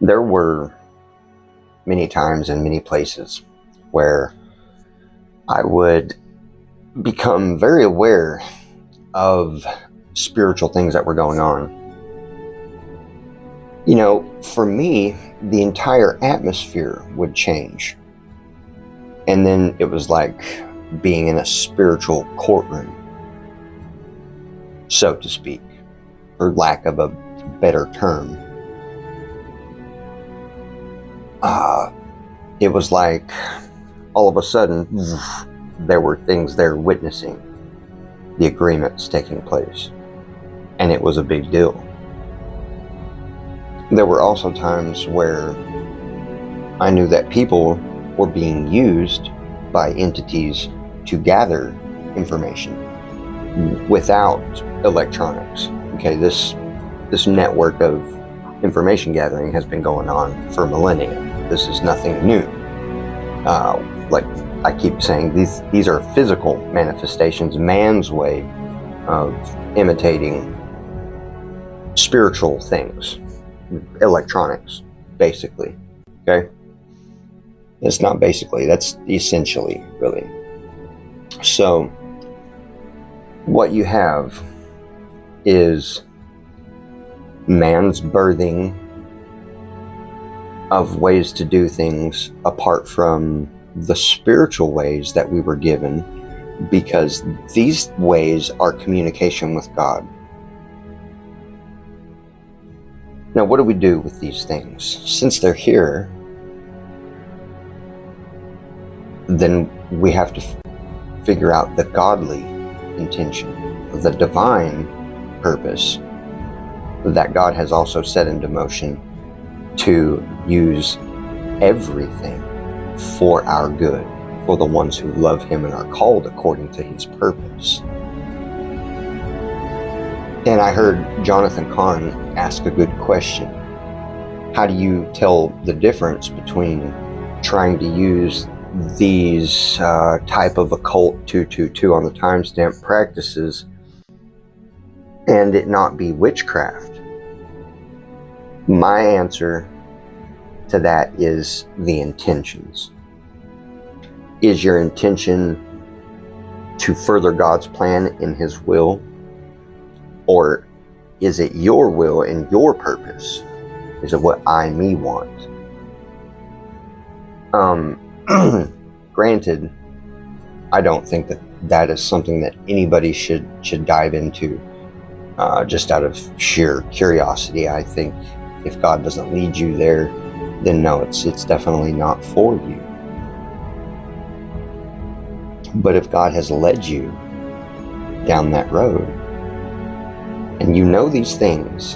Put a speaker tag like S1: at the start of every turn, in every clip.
S1: There were many times and many places where I would become very aware of spiritual things that were going on. You know, for me, the entire atmosphere would change. And then it was like being in a spiritual courtroom, so to speak, for lack of a better term. It was like all of a sudden there were things there witnessing the agreements taking place, and it was a big deal. There were also times where I knew that people were being used by entities to gather information without electronics. Okay, this network of information gathering has been going on for millennia. This is nothing new. Like I keep saying, these are physical manifestations, man's way of imitating spiritual things, electronics, basically. Okay? It's not basically, that's essentially, really. So, what you have is man's birthing of ways to do things apart from the spiritual ways that we were given, because these ways are communication with God. Now, what do we do with these things? Since they're here, then we have to figure out the godly intention, the divine purpose that God has also set into motion to use everything for our good, for the ones who love Him and are called according to His purpose. And I heard Jonathan Cahn ask a good question. How do you tell the difference between trying to use these type of occult 222 on the timestamp practices and it not be witchcraft? My answer to that is the intentions. Is your intention to further God's plan in His will? Or is it your will and your purpose? Is it what I, me want? Granted, I don't think that is something that anybody should dive into just out of sheer curiosity. I think if God doesn't lead you there, then no, it's definitely not for you. But if God has led you down that road, and you know these things,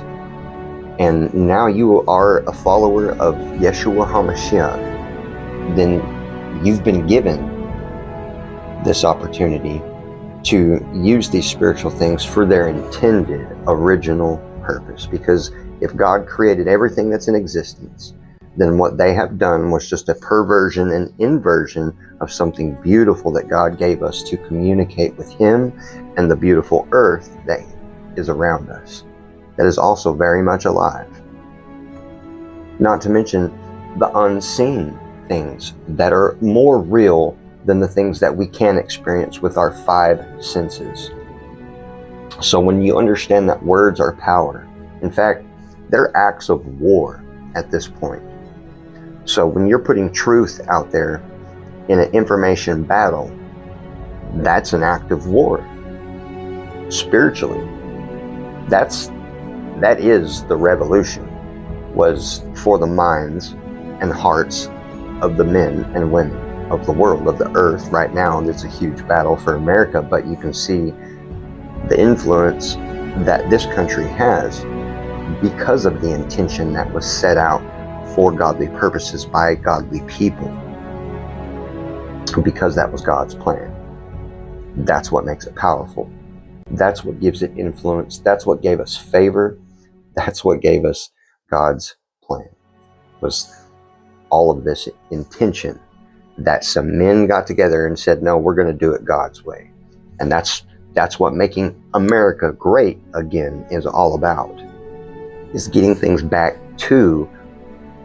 S1: and now you are a follower of Yeshua HaMashiach, then you've been given this opportunity to use these spiritual things for their intended original purpose. Because if God created everything that's in existence, then what they have done was just a perversion and inversion of something beautiful that God gave us to communicate with Him and the beautiful earth that is around us, that is also very much alive. Not to mention the unseen things that are more real than the things that we can experience with our five senses. So when you understand that words are power, in fact, they're acts of war at this point. So when you're putting truth out there in an information battle, that's an act of war. Spiritually, that is the revolution, was for the minds and hearts of the men and women of the world, of the earth. Right now, it's a huge battle for America, but you can see the influence that this country has because of the intention that was set out for godly purposes by godly people, because that was God's plan. That's what makes it powerful. That's what gives it influence. That's what gave us favor. That's what gave us God's plan, was all of this intention that some men got together and said, no, we're going to do it God's way. And that's what making America great again is all about, is getting things back to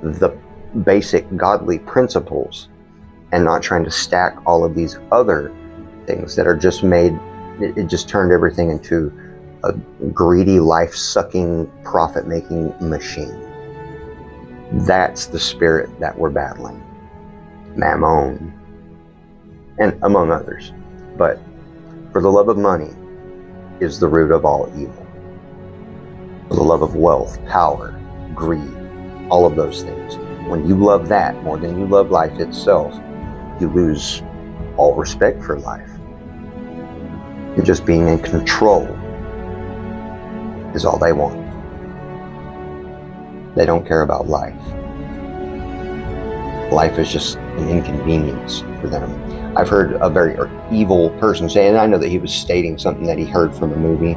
S1: the basic godly principles and not trying to stack all of these other things that are just made, it just turned everything into a greedy, life-sucking, profit-making machine. That's the spirit that we're battling. Mammon, and among others. But for the love of money is the root of all evil. For the love of wealth, power, greed, all of those things. When you love that more than you love life itself, you lose all respect for life. And just being in control is all they want. They don't care about life. Life is just an inconvenience for them. I've heard a very evil person say, and I know that he was stating something that he heard from a movie,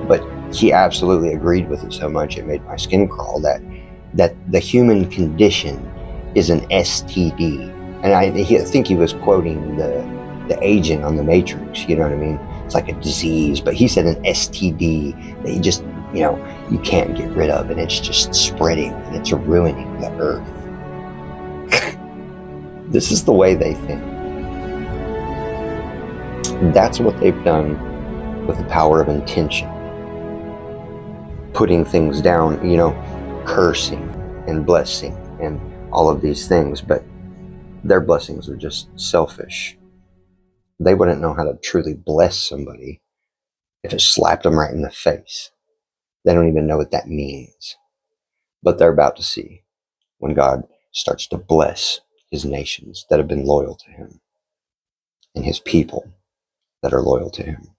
S1: but he absolutely agreed with it so much it made my skin crawl, that the human condition is an STD. And I think he was quoting the agent on the Matrix, you know what I mean? It's like a disease, but he said an STD that you just, you can't get rid of, and it's just spreading and it's ruining the earth. This is the way they think. That's what they've done with the power of intention. Putting things down, cursing and blessing and all of these things, but their blessings are just selfish. They wouldn't know how to truly bless somebody if it slapped them right in the face. They don't even know what that means. But they're about to see when God starts to bless his nations that have been loyal to him and his people that are loyal to him.